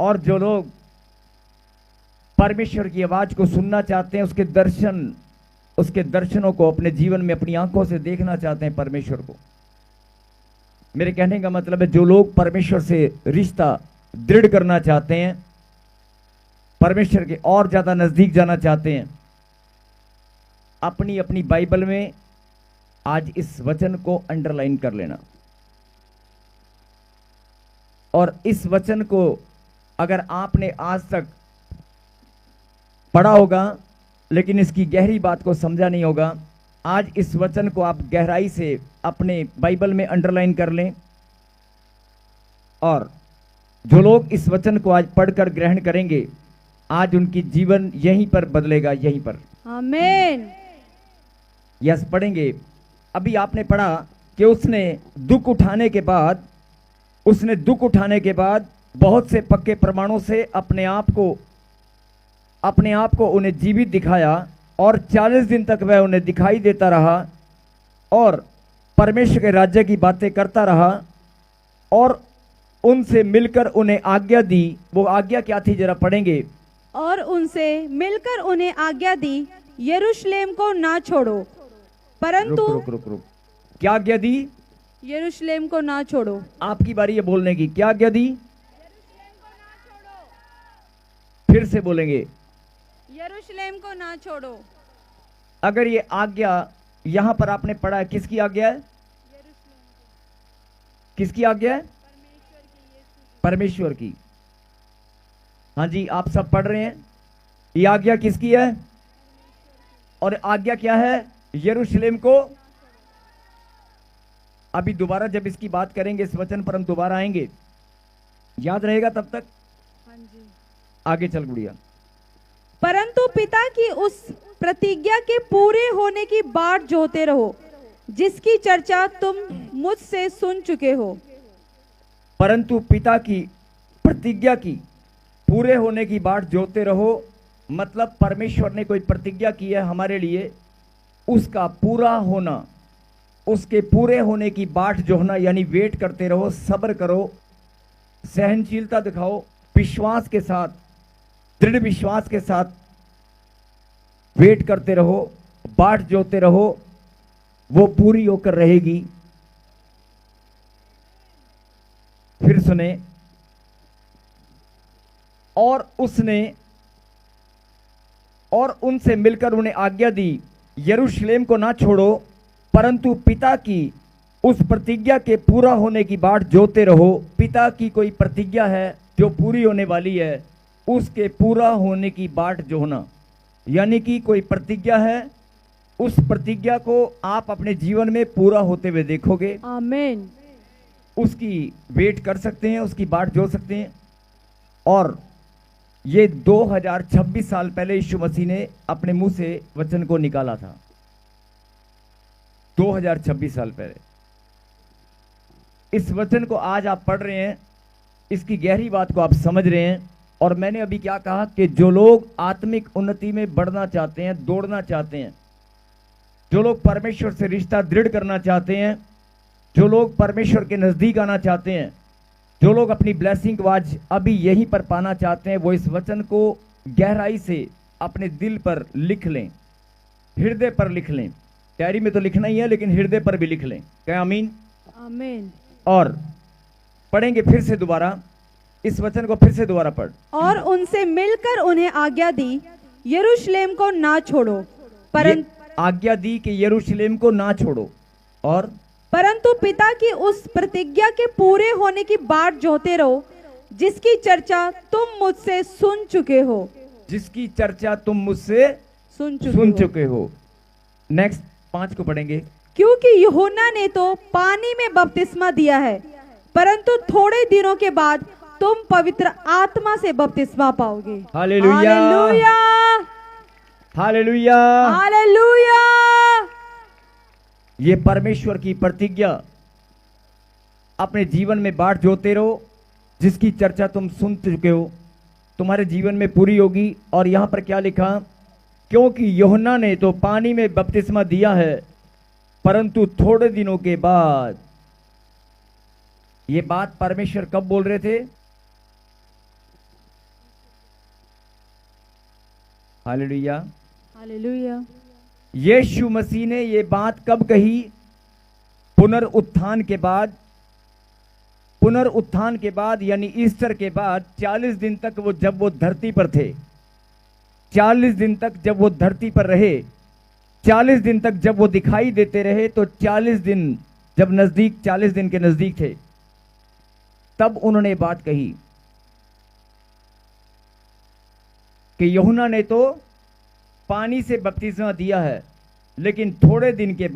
और जो लोग परमेश्वर की आवाज को सुनना चाहते हैं, उसके दर्शनों को अपने जीवन में अपनी आंखों से देखना चाहते हैं परमेश्वर को। मेरे कहने का मतलब है, जो लोग परमेश्वर से रिश्ता दृढ़ करना चाहते हैं, परमेश्वर के और ज्यादा नजदीक जाना चाहते हैं, अपनी अपनी बाइबल में आज इस वचन को अंडरलाइन कर लेना। और इस वचन को अगर आपने आज तक पढ़ा होगा लेकिन इसकी गहरी बात को समझा नहीं होगा, आज इस वचन को आप गहराई से अपने बाइबल में अंडरलाइन कर लें। और जो लोग इस वचन को आज पढ़कर ग्रहण करेंगे, आज उनकी जीवन यहीं पर बदलेगा, यहीं पर। आमीन। यस, पढ़ेंगे। अभी आपने पढ़ा कि उसने दुख उठाने के बाद बहुत से पक्के प्रमाणों से अपने आप को उन्हें जीवित दिखाया, और 40 दिन तक वह उन्हें दिखाई देता रहा और परमेश्वर के राज्य की बातें करता रहा, और उनसे मिलकर उन्हें आज्ञा दी। वो आज्ञा क्या थी, जरा पढ़ेंगे। और उनसे मिलकर उन्हें आज्ञा दी, यरूशलेम को ना छोड़ो, परंतु रुक। क्या आज्ञा दी? यरूशलेम को ना छोड़ो। आपकी बारी है बोलने की। क्या आज्ञा दी? फिर से बोलेंगे, यरूशलेम को ना छोड़ो। अगर ये आज्ञा यहां पर आपने पढ़ा है, किसकी आज्ञा है? किसकी आज्ञा है? परमेश्वर की। हाँ जी, आप सब पढ़ रहे हैं। ये आज्ञा किसकी है? और आज्ञा क्या है? यरूशलेम को। अभी दोबारा जब इसकी बात करेंगे, इस वचन पर हम दोबारा आएंगे, याद रहेगा तब तक। हाँ जी। आगे चल गुड़िया। परंतु पिता की उस प्रतिज्ञा के पूरे होने की बाट जोहते रहो, जिसकी चर्चा तुम मुझसे सुन चुके हो। परंतु पिता की प्रतिज्ञा की पूरे होने की बाट जोहते रहो, मतलब परमेश्वर ने कोई प्रतिज्ञा की है हमारे लिए, उसका पूरा होना, उसके पूरे होने की बाट जोहना, यानी वेट करते रहो, सब्र करो, सहनशीलता दिखाओ, विश्वास के साथ, दृढ़ विश्वास के साथ वेट करते रहो, बाट जोहते रहो, वो पूरी होकर रहेगी। फिर सुने, और उनसे मिलकर उन्हें आज्ञा दी, यरूशलेम को ना छोड़ो, परंतु पिता की उस प्रतिज्ञा के पूरा होने की बाट जोहते रहो। पिता की कोई प्रतिज्ञा है जो पूरी होने वाली है, उसके पूरा होने की बाट जोहना, यानी कि कोई प्रतिज्ञा है, उस प्रतिज्ञा को आप अपने जीवन में पूरा होते हुए देखोगे। आमीन। उसकी वेट कर सकते हैं, उसकी बाट जोह सकते हैं। और ये 2026 साल पहले यीशु मसीह ने अपने मुंह से वचन को निकाला था। 2026 साल पहले। इस वचन को आज आप पढ़ रहे हैं, इसकी गहरी बात को आप समझ रहे हैं। और मैंने अभी क्या कहा कि जो लोग आत्मिक उन्नति में बढ़ना चाहते हैं, दौड़ना चाहते हैं, जो लोग परमेश्वर से रिश्ता दृढ़ करना चाहते हैं, जो लोग परमेश्वर के नजदीक आना चाहते हैं, जो लोग अपनी ब्लेसिंग को आज अभी यहीं पर पाना चाहते हैं, वो इस वचन को गहराई से अपने दिल पर लिख लें, हृदय पर लिख लें। डायरी में तो लिखना ही है, लेकिन हृदय पर भी लिख लें। क्या आमीन? आमीन। और पढ़ेंगे फिर से दोबारा, इस वचन को फिर से दोबारा पढ़। और उनसे मिलकर उन्हें आज्ञा दी, यरूशलेम को ना छोड़ो, परंतु आज्ञा दी कि यरूशलेम को ना छोड़ो, और परंतु पिता की उस प्रतिज्ञा के पूरे होने की बाट जोहते रहो, जिसकी चर्चा तुम मुझसे सुन चुके हो। जिसकी चर्चा तुम मुझसे सुन चुके हो। नेक्स्ट 5 को पढ़ेंगे। क्योंकि यूहन्ना ने तो पानी में बपतिस्मा दिया है, परंतु थोड़े दिनों के बाद तुम पवित्र आत्मा से बपतिस्मा पाओगे। Hallelujah, hallelujah, hallelujah, hallelujah. ये परमेश्वर की प्रतिज्ञा अपने जीवन में बाट जोते रहो, जिसकी चर्चा तुम सुन चुके हो, तुम्हारे जीवन में पूरी होगी। और यहां पर क्या लिखा? क्योंकि यूहन्ना ने तो पानी में बपतिस्मा दिया है, परंतु थोड़े दिनों के बाद। ये बात परमेश्वर कब बोल रहे थे? हालेलुया। हालेलुया। यीशु मसीह ने ये बात कब कही? पुनरुत्थान के बाद। पुनरुत्थान के बाद यानी ईस्टर के बाद 40 दिन तक जब वो धरती पर थे, 40 दिन तक जब वो धरती पर रहे, 40 दिन तक जब वो दिखाई देते रहे, तो 40 दिन जब नजदीक, 40 दिन के नजदीक थे, तब उन्होंने बात कही कि यूहन्ना ने तो पानी से बपतिस्मा दिया है, लेकिन थोड़े दिन के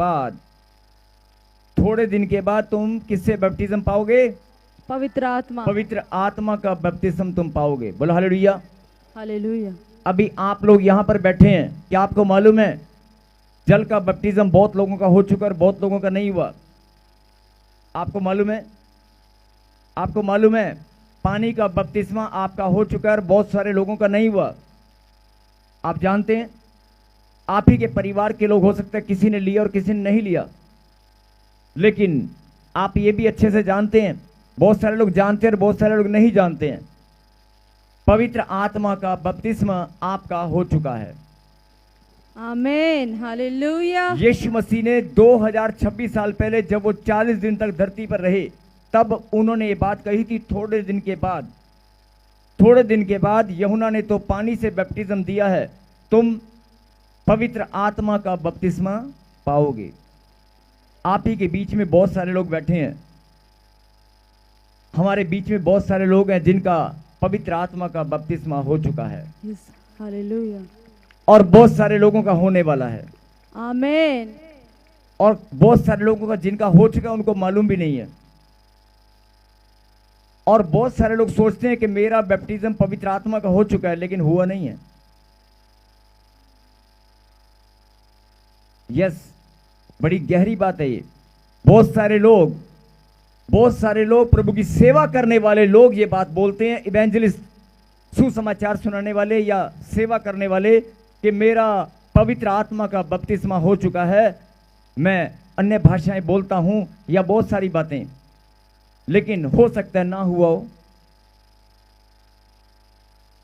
बाद तुम किससे बपतिस्म पाओगे? पवित्र आत्मा। पवित्र आत्मा का बपतिस्म तुम पाओगे। बोलो हालेलुया। हालेलुया। अभी आप लोग यहां पर बैठे हैं, क्या आपको मालूम है जल का बपतिस्म बहुत लोगों का हो चुका और बहुत लोगों का नहीं हुआ? आपको मालूम है? आपको मालूम है पानी का बपतिस्मा आपका हो चुका है और बहुत सारे लोगों का नहीं हुआ। आप जानते हैं, आप ही के परिवार के लोग हो सकते हैं किसी ने लिया और किसी ने नहीं लिया, लेकिन आप ये भी अच्छे से जानते हैं, बहुत सारे लोग जानते हैं और बहुत सारे लोग नहीं जानते हैं, पवित्र आत्मा का बपतिस्मा आपका हो चुका है। आमीन। हालेलुया। यीशु मसीह ने 2026 साल पहले जब वो 40 दिन तक धरती पर रहे, तब उन्होंने ये बात कही थी, थोड़े दिन के बाद यूहन्ना ने तो पानी से बपतिस्म दिया है, तुम पवित्र आत्मा का बपतिस्मा पाओगे। आप ही के बीच में बहुत सारे लोग बैठे हैं, हमारे बीच में बहुत सारे लोग हैं जिनका पवित्र आत्मा का बपतिस्मा हो चुका है। हालेलुया। और बहुत सारे लोगों का होने वाला है। आमीन। और बहुत सारे लोगों का जिनका हो चुका है उनको मालूम भी नहीं है। और बहुत सारे लोग सोचते हैं कि मेरा बैप्टिज्म पवित्र आत्मा का हो चुका है, लेकिन हुआ नहीं है। यस, बड़ी गहरी बात है ये। बहुत सारे लोग प्रभु की सेवा करने वाले लोग ये बात बोलते हैं, इवेंजलिस्ट, सुसमाचार सुनाने वाले या सेवा करने वाले, कि मेरा पवित्र आत्मा का बपतिस्मा हो चुका है, मैं अन्य भाषाएं बोलता हूं या बहुत सारी बातें, लेकिन हो सकता है ना हुआ हो।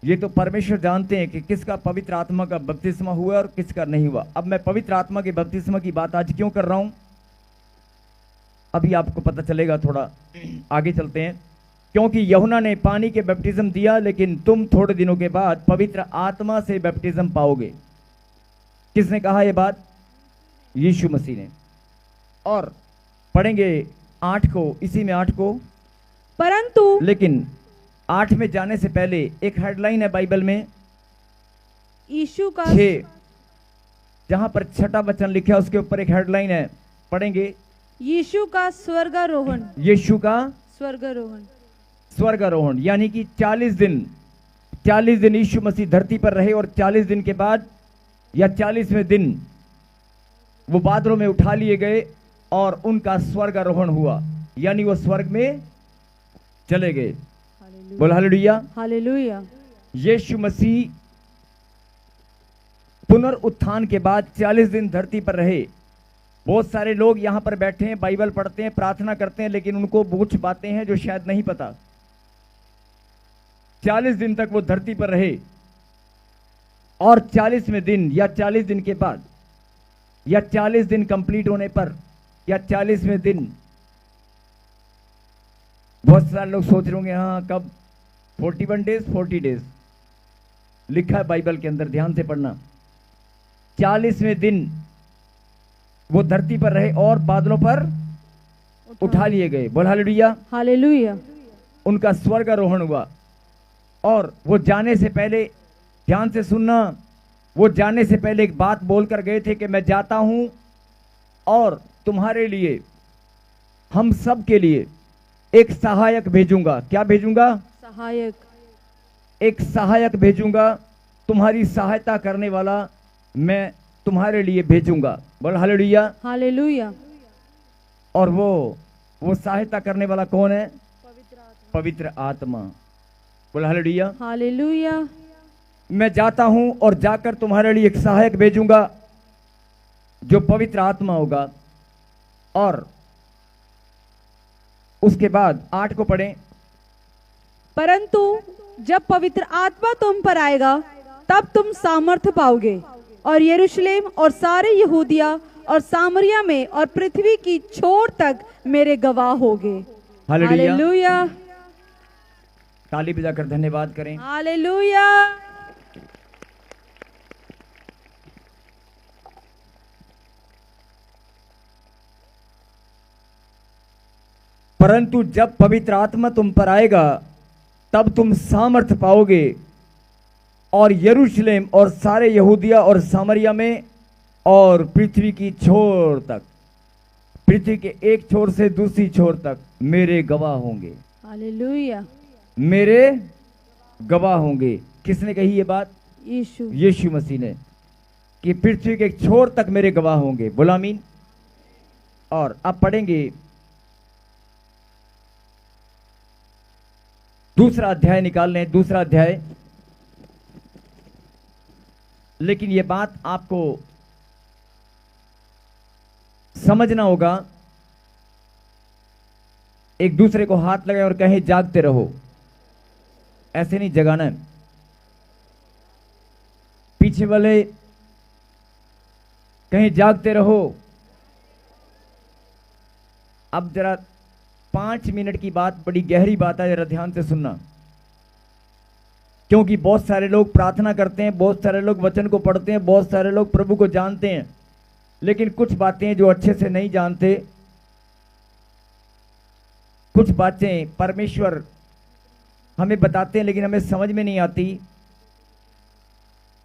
ये तो परमेश्वर जानते हैं कि किसका पवित्र आत्मा का बपतिस्मा हुआ और किसका नहीं हुआ। अब मैं पवित्र आत्मा के बपतिस्मा की बात आज क्यों कर रहा हूं, अभी आपको पता चलेगा, थोड़ा आगे चलते हैं। क्योंकि यूहन्ना ने पानी के बपतिस्म दिया, लेकिन तुम थोड़े दिनों के बाद पवित्र आत्मा से बपतिस्म पाओगे। किसने कहा यह बात? यीशु मसीह ने। और पढ़ेंगे 8 को, इसी में 8 को, परंतु, लेकिन 8 में जाने से पहले एक हेडलाइन है बाइबल में, यीशु का 6 जहां पर 6ठा वचन लिखा है उसके ऊपर एक हेडलाइन है, पढ़ेंगे, यीशु का स्वर्गारोहण। यीशु का स्वर्गारोहण, यानी कि 40 दिन यीशु मसीह धरती पर रहे और 40 दिन के बाद या 40वें दिन वो बादलों में उठा लिए गए और उनका स्वर्गारोहण हुआ, यानी वो स्वर्ग में चले गए। बोल हालेलुया। हालेलुया। यीशु मसीह पुनरुत्थान के बाद 40 दिन धरती पर रहे। बहुत सारे लोग यहां पर बैठे हैं, बाइबल पढ़ते हैं, प्रार्थना करते हैं, लेकिन उनको कुछ बातें हैं जो शायद नहीं पता। 40 दिन तक वो धरती पर रहे और 40वें दिन या 40 दिन के बाद या 40 दिन कंप्लीट होने पर या 40वें दिन, बहुत सारे लोग सोच रहे होंगे हाँ कब, 41 डेज 40 डेज लिखा है बाइबल के अंदर, ध्यान से पढ़ना। 40वें दिन वो धरती पर रहे और बादलों पर उठा लिए गए। बोल हालेलुया। हालेलुया। उनका स्वर्गारोहण हुआ और वो जाने से पहले, ध्यान से सुनना, वो जाने से पहले एक बात बोलकर गए थे कि मैं जाता हूं और तुम्हारे लिए, हम सब के लिए एक सहायक भेजूंगा। क्या भेजूंगा? सहायक। एक सहायक भेजूंगा, तुम्हारी सहायता करने वाला मैं तुम्हारे लिए भेजूंगा। बोल हालेलुया। हालेलुया। और वो सहायता करने वाला कौन है? पवित्र आत्मा। बोल हालेलुया। हालेलुया। मैं जाता हूं और जाकर तुम्हारे लिए एक सहायक भेजूंगा जो पवित्र आत्मा होगा। और उसके बाद 8 को पढ़ें, परंतु जब पवित्र आत्मा तुम पर आएगा तब तुम सामर्थ पाओगे, और यरूशलेम और सारे यहूदिया और सामरिया में और पृथ्वी की छोर तक मेरे गवाह होगे। हालेलुया। हालेलुया, ताली बजाकर धन्यवाद करें। हालेलुया। परंतु जब पवित्र आत्मा तुम पर आएगा तब तुम सामर्थ पाओगे, और यरूशलेम और सारे यहूदिया और सामरिया में और पृथ्वी की छोर तक, पृथ्वी के एक छोर से दूसरी छोर तक मेरे गवाह होंगे। हालेलुया। मेरे गवाह होंगे। किसने कही ये बात? यीशु। यीशु मसीह ने, कि पृथ्वी के एक छोर तक मेरे गवाह होंगे। बोलो आमीन। और अब पढ़ेंगे दूसरा अध्याय, निकाल लें दूसरा अध्याय। लेकिन यह बात आपको समझना होगा। एक दूसरे को हाथ लगाएं और कहें जागते रहो। ऐसे नहीं जगाना है। पीछे वाले कहें जागते रहो। अब जरा 5 मिनट की बात, बड़ी गहरी बात है, जरा ध्यान से सुनना। क्योंकि बहुत सारे लोग प्रार्थना करते हैं, बहुत सारे लोग वचन को पढ़ते हैं, बहुत सारे लोग प्रभु को जानते हैं, लेकिन कुछ बातें जो अच्छे से नहीं जानते, कुछ बातें परमेश्वर हमें बताते हैं लेकिन हमें समझ में नहीं आती।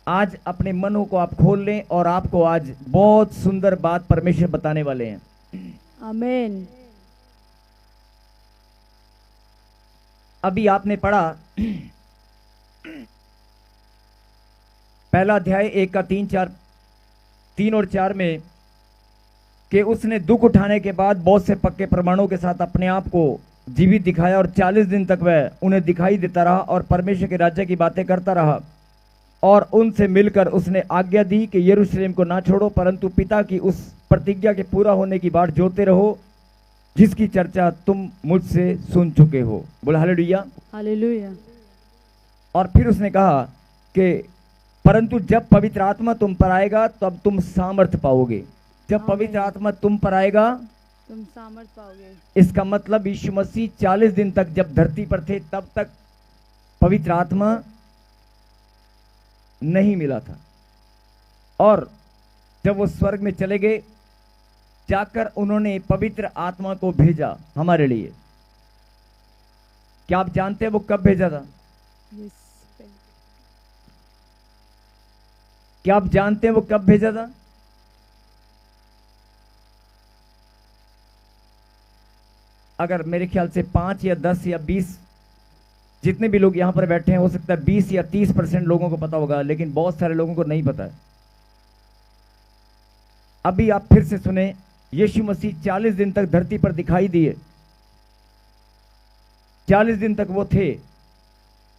आज अपने मनों को आप खोल लें और आपको आज बहुत सुंदर बात परमेश्वर बताने वाले हैं। आमीन। अभी आपने पढ़ा पहला अध्याय 1 का 3 और 4 में कि उसने दुख उठाने के बाद बहुत से पक्के प्रमाणों के साथ अपने आप को जीवित दिखाया, और 40 दिन तक वह उन्हें दिखाई देता रहा और परमेश्वर के राज्य की बातें करता रहा। और उनसे मिलकर उसने आज्ञा दी कि यरूशलेम को ना छोड़ो, परंतु पिता की उस प्रतिज्ञा के पूरा होने की बाट जोते रहो जिसकी चर्चा तुम मुझसे सुन चुके हो। बोला हालेलुया। हालेलुया। और फिर उसने कहा कि परंतु जब पवित्र आत्मा तुम पर आएगा तब तुम सामर्थ पाओगे। जब पवित्र आत्मा तुम पर आएगा तुम सामर्थ पाओगे। इसका मतलब यीशु मसीह 40 दिन तक जब धरती पर थे तब तक पवित्र आत्मा नहीं मिला था, और जब वो स्वर्ग में चले गए जाकर उन्होंने पवित्र आत्मा को भेजा हमारे लिए। क्या आप जानते हैं वो कब भेजा था? क्या आप जानते हैं वो कब भेजा था? अगर मेरे ख्याल से 5 या 10 या 20 जितने भी लोग यहां पर बैठे हैं, हो सकता है 20 या 30% लोगों को पता होगा, लेकिन बहुत सारे लोगों को नहीं पता है। अभी आप फिर से सुने, यीशु मसीह 40 दिन तक धरती पर दिखाई दिए। 40 दिन तक वो थे,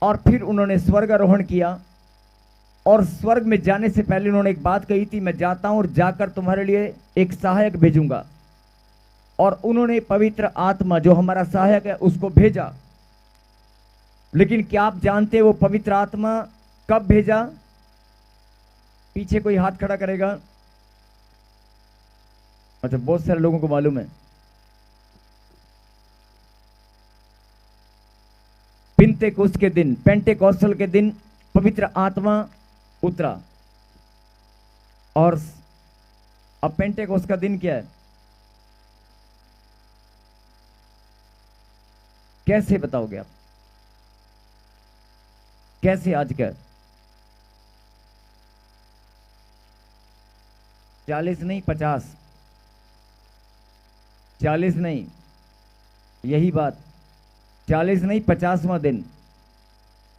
और फिर उन्होंने स्वर्गारोहण किया, और स्वर्ग में जाने से पहले उन्होंने एक बात कही थी, मैं जाता हूं और जाकर तुम्हारे लिए एक सहायक भेजूंगा। और उन्होंने पवित्र आत्मा जो हमारा सहायक है उसको भेजा। लेकिन क्या आप जानते हैं वो पवित्र आत्मा कब भेजा? पीछे कोई हाथ खड़ा करेगा? अच्छा, बहुत सारे लोगों को मालूम है। पिन्तेकुस्त के दिन, पेंटेकोस्टल के दिन पवित्र आत्मा उतरा। और अब पेंटेकोस्त का दिन क्या है? कैसे बताओगे आप? कैसे आज का? 40 नहीं 50, 40 नहीं, यही बात, 40 नहीं 50वां दिन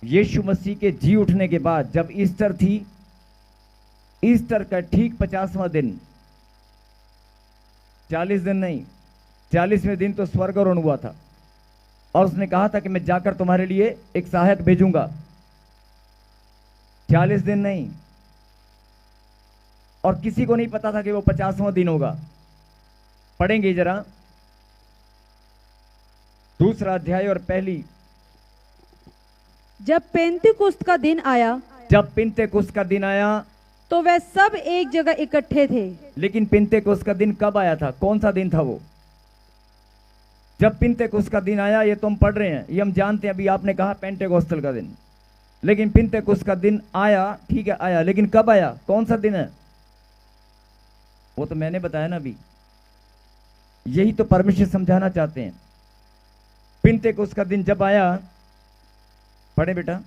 यीशु मसीह के जी उठने के बाद, जब ईस्टर थी, ईस्टर का ठीक 50वां दिन, 40 दिन नहीं, 40वें दिन तो स्वर्गारोहण हुआ था। और उसने कहा था कि मैं जाकर तुम्हारे लिए एक सहायक भेजूंगा। 40 दिन नहीं, और किसी को नहीं पता था कि वो 50वां दिन होगा। पढ़ेंगे जरा दूसरा अध्याय और पहली। जब पेंतिकुस्त का दिन आया जब पिन्तेकुस्त का दिन आया, तो वे सब एक जगह इकट्ठे थे। लेकिन पिन्तेकुस्त का दिन कब आया था? कौन सा दिन था वो? जब पिन्तेकुस्त का दिन आया, ये तो हम पढ़ रहे हैं, ये हम जानते हैं। अभी आपने कहा पेंटेकोस्टल का दिन, लेकिन पिन्तेकुस्त का दिन आया, ठीक है आया, लेकिन कब आया? कौन सा दिन है? वो तो मैंने बताया ना अभी। यही तो परमेश्वर समझाना चाहते हैं। पिन्तेकुस्त का दिन जब आया, पढ़े बेटा।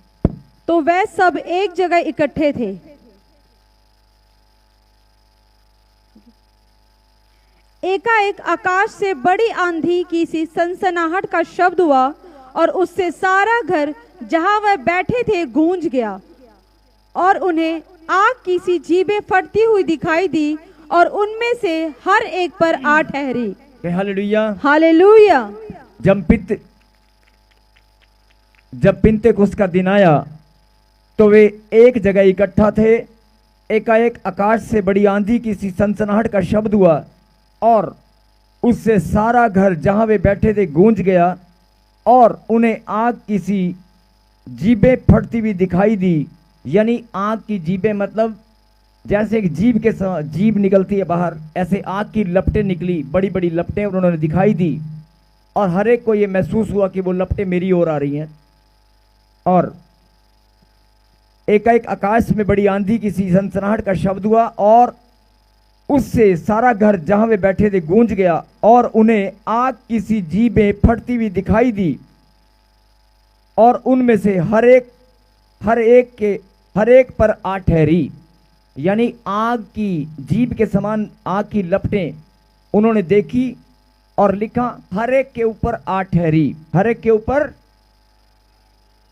तो वे सब एक जगह इकट्ठे थे। एकाएक आकाश से बड़ी आंधी की सी सनसनाहट का शब्द हुआ और उससे सारा घर जहां वह बैठे थे गूंज गया, और उन्हें आग की सी जीभें फटती हुई दिखाई दी और उनमें से हर एक पर आ ठहरी। Hallelujah, hallelujah. जब पिन्तेकुस्त का दिन आया तो वे एक जगह इकट्ठा थे। एकाएक आकाश से बड़ी आंधी की सी सनसनाहट का शब्द हुआ और उससे सारा घर जहां वे बैठे थे गूंज गया, और उन्हें आग की सी जीभें फटती हुई दिखाई दी। यानी आग की जीभें मतलब जैसे एक जीभ निकलती है बाहर, ऐसे आग की लपटें निकली, बड़ी बड़ी लपटें उन्होंने दिखाई दी, और हर एक को ये महसूस हुआ कि वो लपटें मेरी ओर आ रही हैं। और एकाएक आकाश में बड़ी आंधी की सी सनसनाहट का शब्द हुआ और उससे सारा घर जहां वे बैठे थे गूंज गया, और उन्हें आग की सी जीभें फटती हुई दिखाई दी, और उनमें से हर एक पर आ ठहरी। यानी आग की जीभ के समान आग की लपटें उन्होंने देखी, और लिखा हर एक के ऊपर आ ठहरी, हर एक के ऊपर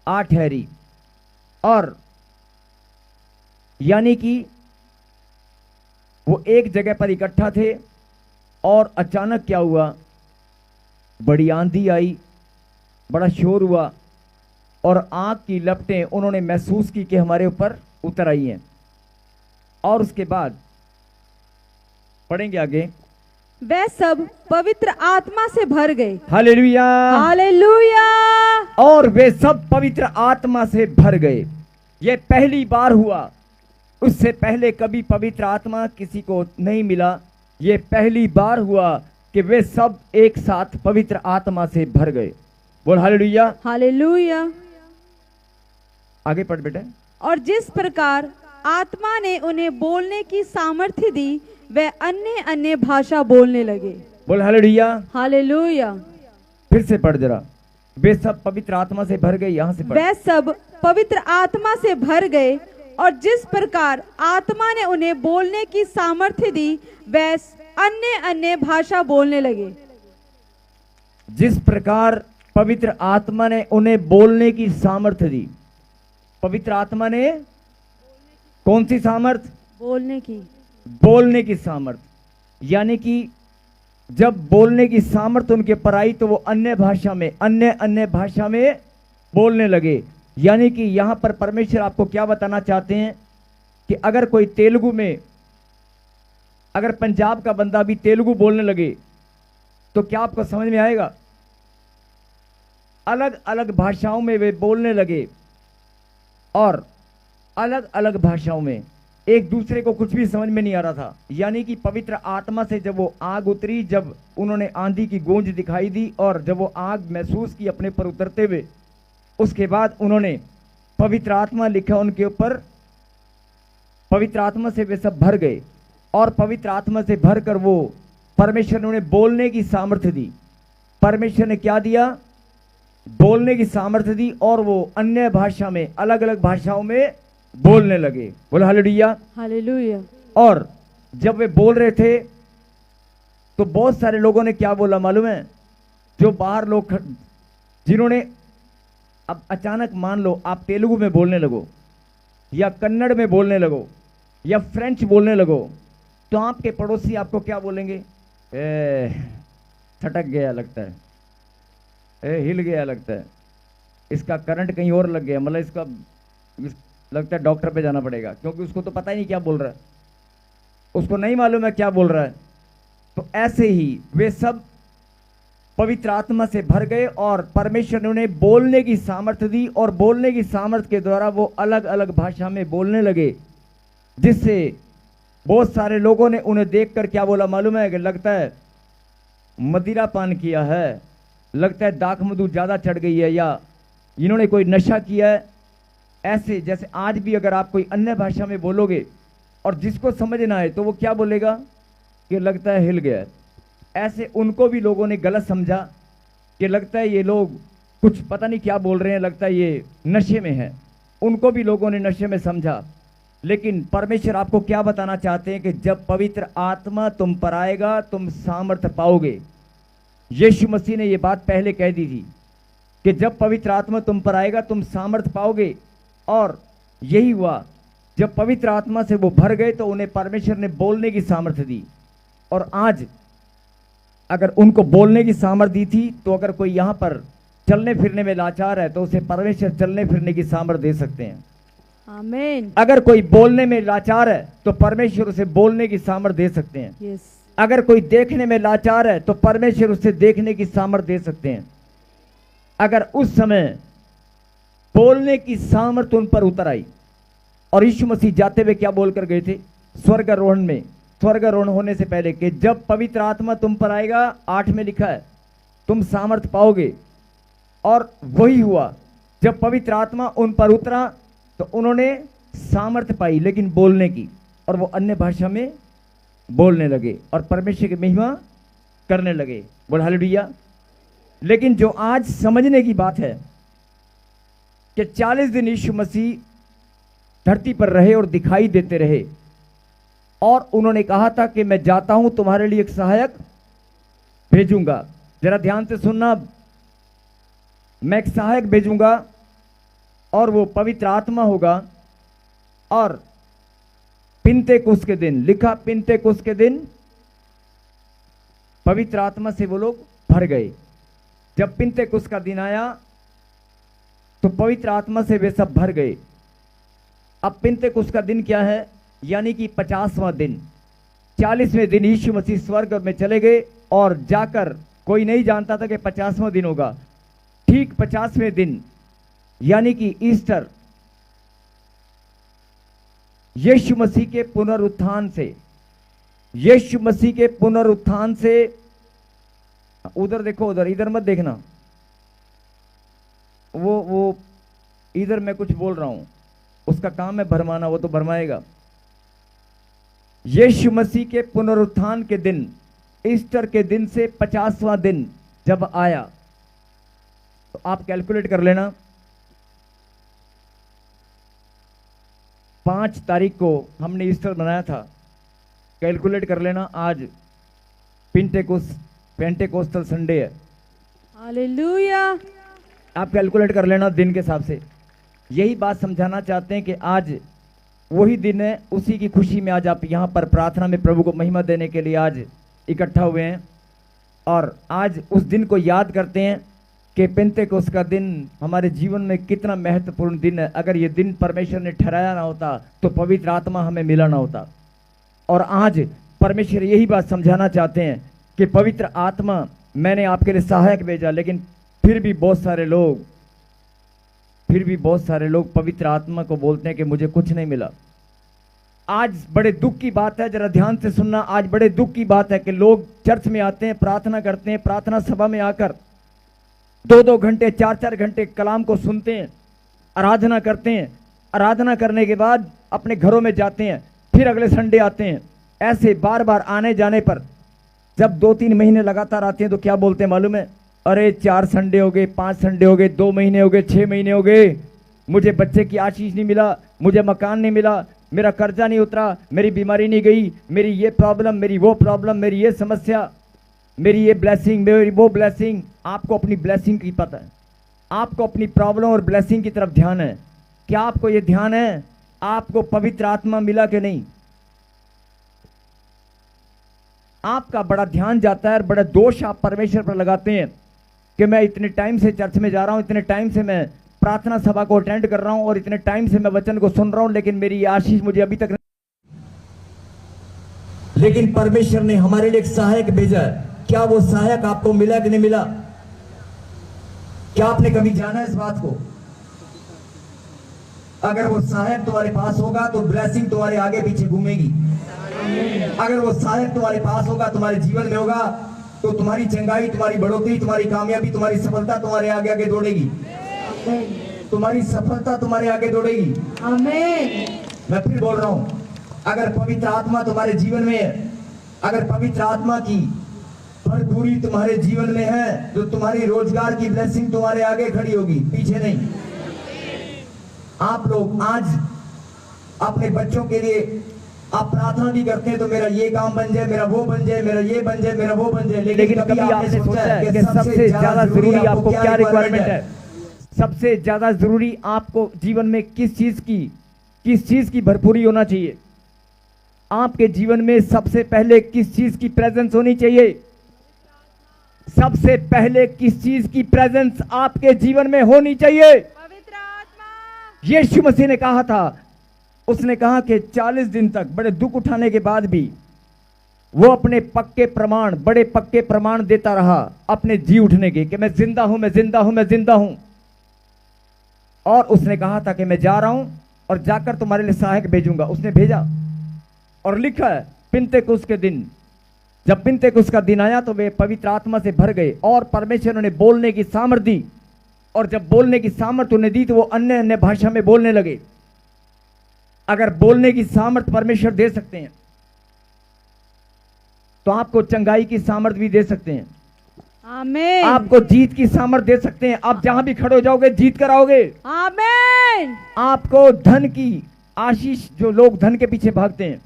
आ ठहरी। और यानी कि वो एक जगह पर इकट्ठा थे, और अचानक क्या हुआ? बड़ी आंधी आई, बड़ा शोर हुआ, और आग की लपटें उन्होंने महसूस की कि हमारे ऊपर उतर आई हैं। और उसके बाद पढ़ेंगे आगे, वे सब पवित्र आत्मा से भर गए। Hallelujah, hallelujah. और वे सब पवित्र आत्मा से भर गए। ये पहली बार हुआ, उससे पहले कभी पवित्र आत्मा किसी को नहीं मिला। ये पहली बार हुआ कि वे सब एक साथ पवित्र आत्मा से भर गए। बोल हालेलुया, हालेलुया। आगे पढ़ बेटे। और जिस प्रकार आत्मा ने उन्हें बोलने की सामर्थ्य दी, वे अन्य अन्य भाषा बोलने लगे। बोल हालेलुया, हालेलुया। फिर से पढ़ जरा। वे सब पवित्र आत्मा से भर गए, यहां से पढ़। वे सब पवित्र आत्मा से भर गए, और जिस प्रकार आत्मा ने उन्हें बोलने की सामर्थ्य दी, वे अन्य अन्य भाषा बोलने लगे। जिस प्रकार पवित्र आत्मा ने उन्हें बोलने की सामर्थ्य दी। पवित्र आत्मा ने कौन सी सामर्थ? बोलने की। बोलने की सामर्थ। यानी कि जब बोलने की सामर्थ उनके पर आई तो वो अन्य भाषा में बोलने लगे। यानी कि यहां पर परमेश्वर आपको क्या बताना चाहते हैं कि अगर कोई तेलुगु में, अगर पंजाब का बंदा भी तेलुगु बोलने लगे तो क्या आपको समझ में आएगा? अलग अलग भाषाओं में वे बोलने लगे, और अलग अलग भाषाओं में एक दूसरे को कुछ भी समझ में नहीं आ रहा था। यानी कि पवित्र आत्मा से जब वो आग उतरी, जब उन्होंने आंधी की गूंज दिखाई दी, और जब वो आग महसूस की अपने पर उतरते हुए, उसके बाद उन्होंने पवित्र आत्मा लिखा उनके ऊपर। पवित्र आत्मा से वे सब भर गए, और पवित्र आत्मा से भरकर वो परमेश्वर ने उन्हें बोलने की सामर्थ्य दी। परमेश्वर ने क्या दिया? बोलने की सामर्थ्य दी, और वो अन्य भाषा में, अलग अलग भाषाओं में बोलने लगे। बोलो हालेलुया, हालेलुया। और जब वे बोल रहे थे तो बहुत सारे लोगों ने क्या बोला मालूम है? जो बाहर लोग, जिन्होंने, अब अचानक मान लो आप तेलुगु में बोलने लगो, या कन्नड़ में बोलने लगो, या फ्रेंच बोलने लगो, तो आपके पड़ोसी आपको क्या बोलेंगे? छटक गया लगता है, हिल गया लगता है, इसका करंट कहीं और लग गया, मतलब इसका लगता है डॉक्टर पे जाना पड़ेगा, क्योंकि उसको तो पता ही नहीं क्या बोल रहा है, उसको नहीं मालूम है क्या बोल रहा है। तो ऐसे ही वे सब पवित्र आत्मा से भर गए और परमेश्वर ने उन्हें बोलने की सामर्थ्य दी और बोलने की सामर्थ्य के द्वारा वो अलग अलग भाषा में बोलने लगे, जिससे बहुत सारे लोगों ने उन्हें देखकर क्या बोला मालूम है कि लगता है मदिरा पान किया है, लगता है दाख मधु ज्यादा चढ़ गई है, या इन्होंने कोई नशा किया है। ऐसे जैसे आज भी अगर आप कोई अन्य भाषा में बोलोगे और जिसको समझ ना आए तो वो क्या बोलेगा कि लगता है हिल गया है। ऐसे उनको भी लोगों ने गलत समझा कि लगता है ये लोग कुछ पता नहीं क्या बोल रहे हैं, लगता है ये नशे में है। उनको भी लोगों ने नशे में समझा। लेकिन परमेश्वर आपको क्या बताना चाहते हैं कि जब पवित्र आत्मा तुम पर आएगा तुम सामर्थ्य पाओगे। यीशु मसीह ने ये बात पहले कह दी थी कि जब पवित्र आत्मा तुम पर आएगा तुम सामर्थ्य पाओगे, और यही हुआ। जब पवित्र आत्मा से वो भर गए तो उन्हें परमेश्वर ने बोलने की सामर्थ्य दी। और आज अगर उनको बोलने की सामर्थ्य दी थी तो अगर कोई यहां पर चलने फिरने में लाचार है तो उसे परमेश्वर चलने फिरने की सामर्थ्य दे सकते हैं। आमीन। अगर कोई बोलने में लाचार है तो परमेश्वर उसे बोलने की सामर्थ्य दे सकते हैं। यस। अगर कोई देखने में लाचार है तो परमेश्वर उसे देखने की सामर्थ्य दे सकते हैं। अगर उस समय बोलने की सामर्थ्य उन पर उतर आई, और यीशु मसीह जाते हुए क्या बोलकर गए थे स्वर्गारोहण में, स्वर्गारोहण होने से पहले कि जब पवित्र आत्मा तुम पर आएगा, 8 में लिखा है तुम सामर्थ्य पाओगे। और वही हुआ, जब पवित्र आत्मा उन पर उतरा तो उन्होंने सामर्थ्य पाई लेकिन बोलने की, और वो अन्य भाषा में बोलने लगे और परमेश्वर की महिमा करने लगे। बोल हालेलुया। लेकिन जो आज समझने की बात है कि 40 दिन यीशु मसीह धरती पर रहे और दिखाई देते रहे, और उन्होंने कहा था कि मैं जाता हूं तुम्हारे लिए एक सहायक भेजूंगा। जरा ध्यान से सुनना, मैं एक सहायक भेजूंगा और वो पवित्र आत्मा होगा। और पिन्तेकुस्त के दिन लिखा, पिन्तेकुस्त के दिन पवित्र आत्मा से वो लोग भर गए। जब पिन्तेकुस्त का दिन आया तो पवित्र आत्मा से वे सब भर गए। अब पिन्तेकुस्त का दिन क्या है, यानी कि 50वां दिन। 40वें दिन यीशु मसीह स्वर्ग में चले गए और जाकर कोई नहीं जानता था कि 50वां दिन होगा। ठीक 50वें दिन यानी कि ईस्टर, यीशु मसीह के पुनरुत्थान से, यीशु मसीह के पुनरुत्थान से, उधर देखो, उधर, इधर मत देखना, वो इधर मैं कुछ बोल रहा हूं, उसका काम है भरमाना, वो तो भरमाएगा। यीशु मसीह के पुनरुत्थान के दिन, ईस्टर के दिन से 50वां दिन जब आया, तो आप कैलकुलेट कर लेना, 5 तारीख को हमने ईस्टर मनाया था। कैलकुलेट कर लेना, आज पेंटेकोस्टल संडे है। हालेलुया। आप कैलकुलेट कर लेना दिन के हिसाब से। यही बात समझाना चाहते हैं कि आज वही दिन है, उसी की खुशी में आज आप यहाँ पर प्रार्थना में प्रभु को महिमा देने के लिए आज इकट्ठा हुए हैं। और आज उस दिन को याद करते हैं कि पेंतेकोस्त का दिन हमारे जीवन में कितना महत्वपूर्ण दिन है। अगर ये दिन परमेश्वर ने ठहराया ना होता तो पवित्र आत्मा हमें मिला ना होता। और आज परमेश्वर यही बात समझाना चाहते हैं कि पवित्र आत्मा मैंने आपके लिए सहायक भेजा, लेकिन फिर भी बहुत सारे लोग पवित्र आत्मा को बोलते हैं कि मुझे कुछ नहीं मिला। आज बड़े दुख की बात है, जरा ध्यान से सुनना, आज बड़े दुख की बात है कि लोग चर्च में आते हैं, प्रार्थना करते हैं, प्रार्थना सभा में आकर 2-2 घंटे 4-4 घंटे कलाम को सुनते हैं, आराधना करते हैं, आराधना करने के बाद अपने घरों में जाते हैं, फिर अगले संडे आते हैं। ऐसे बार बार आने जाने पर जब 2-3 महीने लगातार आते हैं तो क्या बोलते हैं मालूम है, अरे 4 संडे हो गए, 5 संडे हो गए, 2 महीने हो गए, 6 महीने हो गए, मुझे बच्चे की आशीष नहीं मिला, मुझे मकान नहीं मिला, मेरा कर्जा नहीं उतरा, मेरी बीमारी नहीं गई, मेरी ये प्रॉब्लम, मेरी वो प्रॉब्लम, मेरी ये समस्या, मेरी ये ब्लेसिंग, मेरी वो ब्लेसिंग। आपको अपनी ब्लेसिंग की पता है, आपको अपनी प्रॉब्लम और ब्लेसिंग की तरफ ध्यान है। क्या आपको ये ध्यान है आपको पवित्र आत्मा मिला कि नहीं? आपका बड़ा ध्यान जाता है और बड़ा दोष आप परमेश्वर पर लगाते हैं कि मैं इतने टाइम से चर्च में जा रहा हूं, इतने टाइम से मैं प्रार्थना सभा को अटेंड कर रहा हूं और इतने टाइम से मैं वचन को सुन रहा हूं, लेकिन मेरी ये आशीष मुझे अभी तक नहीं। लेकिन परमेश्वर ने हमारे लिए एक सहायक भेजा है। क्या वो सहायक आपको मिला कि नहीं मिला? क्या आपने कभी जाना इस बात को? अगर वो सहायक तुम्हारे पास होगा तो ब्लेसिंग तुम्हारे आगे पीछे घूमेगी। अगर वो सहायक तुम्हारे पास होगा, तुम्हारे जीवन में होगा, तो तुम्हारी चंगाई, तुम्हारी बढ़ोतरी, तुम्हारी कामयाबी, तुम्हारी सफलता तुम्हारे आगे आगे दौड़ेगी। तुम्हारी सफलता तुम्हारे आगे दौड़ेगी। आमीन। मैं फिर बोल रहा हूं, अगर पवित्र आत्मा तुम्हारे जीवन में है, अगर पवित्र आत्मा की भरपूरी तुम्हारे जीवन में है, तो तुम्हारी रोजगार की ब्लेसिंग तुम्हारे आगे खड़ी होगी, पीछे नहीं। आप लोग आज अपने बच्चों के लिए आप प्रार्थना भी करते हैं, तो मेरा ये काम बन जाए, मेरा वो बन जाए, मेरा ये बन जाए, मेरा वो बन जाए, लेकिन कभी आपने सोचा है कि सबसे ज्यादा जरूरी आपको क्या रिक्वायरमेंट है? सबसे ज्यादा जरूरी आपको जीवन में किस चीज की भरपूरी होना चाहिए? आपके जीवन में सबसे पहले किस चीज की प्रेजेंस होनी चाहिए? सबसे पहले किस चीज की प्रेजेंस आपके जीवन में होनी चाहिए? पवित्र आत्मा। यीशु मसीह ने कहा था, उसने कहा कि 40 दिन तक बड़े दुख उठाने के बाद भी वो अपने पक्के प्रमाण, बड़े पक्के प्रमाण देता रहा अपने जी उठने के, कि मैं जिंदा हूं, मैं जिंदा हूं, मैं जिंदा हूं। और उसने कहा था कि मैं जा रहा हूं और जाकर तुम्हारे लिए सहायक भेजूंगा। उसने भेजा और लिखा है पिन्तेकुस्त के दिन, जब पिन्तेकुस्त का दिन आया तो वे पवित्र आत्मा से भर गए और परमेश्वर ने बोलने की सामर्थ दी। और जब बोलने की सामर्थ उन्हें दी तो वो अन्य अन्य भाषा में बोलने लगे। अगर बोलने की सामर्थ परमेश्वर दे सकते हैं तो आपको चंगाई की सामर्थ भी दे सकते हैं। आमीन। आपको जीत की सामर्थ दे सकते हैं। आप जहां भी खड़े हो जाओगे जीत कर आओगे। आमीन। आपको धन की आशीष, जो लोग धन के पीछे भागते हैं,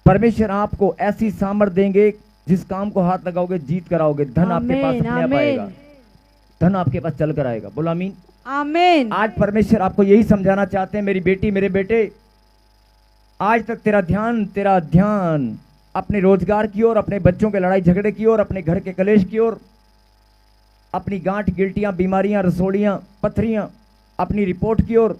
परमेश्वर आपको ऐसी सामर्थ देंगे, जिस काम को हाथ लगाओगे जीत कर आओगे। धन आपके पास अपने आप आएगा, धन आपके पास चल कर आएगा। बोलो आमीन। आमीन। आज परमेश्वर आपको यही समझाना चाहते हैं, मेरी बेटी, मेरे बेटे, आज तक तेरा ध्यान अपने रोजगार की ओर, अपने बच्चों के लड़ाई झगड़े की ओर, अपने घर के कलेश की ओर, अपनी गांठ गिल्टियां, बीमारियां, रसोड़ियां, पथरियां, अपनी रिपोर्ट की ओर,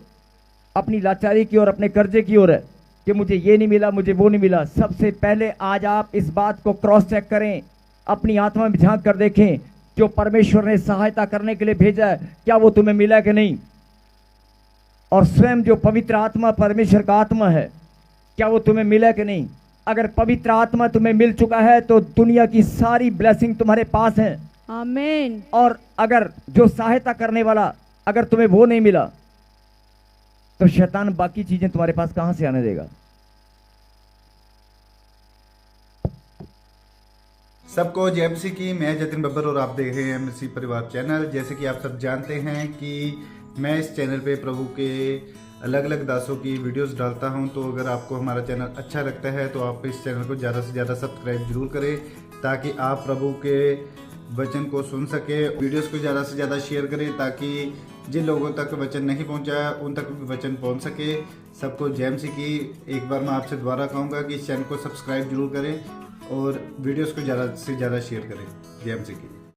अपनी लाचारी की ओर, अपने कर्जे की ओर है कि मुझे ये नहीं मिला, मुझे वो नहीं मिला। सबसे पहले आज आप इस बात को क्रॉस चेक करें, अपनी आत्मा में झांक कर देखें, जो परमेश्वर ने सहायता करने के लिए भेजा है, क्या वो तुम्हें मिला कि नहीं? और स्वयं जो पवित्र आत्मा परमेश्वर का आत्मा है, क्या वो तुम्हें मिला कि नहीं? अगर पवित्र आत्मा तुम्हें मिल चुका है तो दुनिया की सारी ब्लेसिंग तुम्हारे पास है। आमीन। और अगर जो सहायता करने वाला, अगर तुम्हें वो नहीं मिला तो शैतान बाकी चीजें तुम्हारे पास कहां से आने देगा? सबको जय मसीह की। मैं जतिन बब्बर और आप देख रहे हैं मसीह परिवार चैनल। जैसे कि आप सब जानते हैं कि मैं इस चैनल पे प्रभु के अलग अलग दासों की वीडियोस डालता हूं, तो अगर आपको हमारा चैनल अच्छा लगता है तो आप इस चैनल को ज़्यादा से ज़्यादा सब्सक्राइब जरूर करें, ताकि आप प्रभु के वचन को सुन सके। वीडियोस को ज़्यादा से ज़्यादा शेयर करें, ताकि जिन लोगों तक वचन नहीं पहुंचा उन तक भी वचन पहुंच सके। सबको जय मसीह की। एक बार मैं आपसे दोबारा कहूँगा कि इस चैनल को सब्सक्राइब जरूर करें और वीडियोस को ज़्यादा से ज़्यादा शेयर करें। जय मसीह की।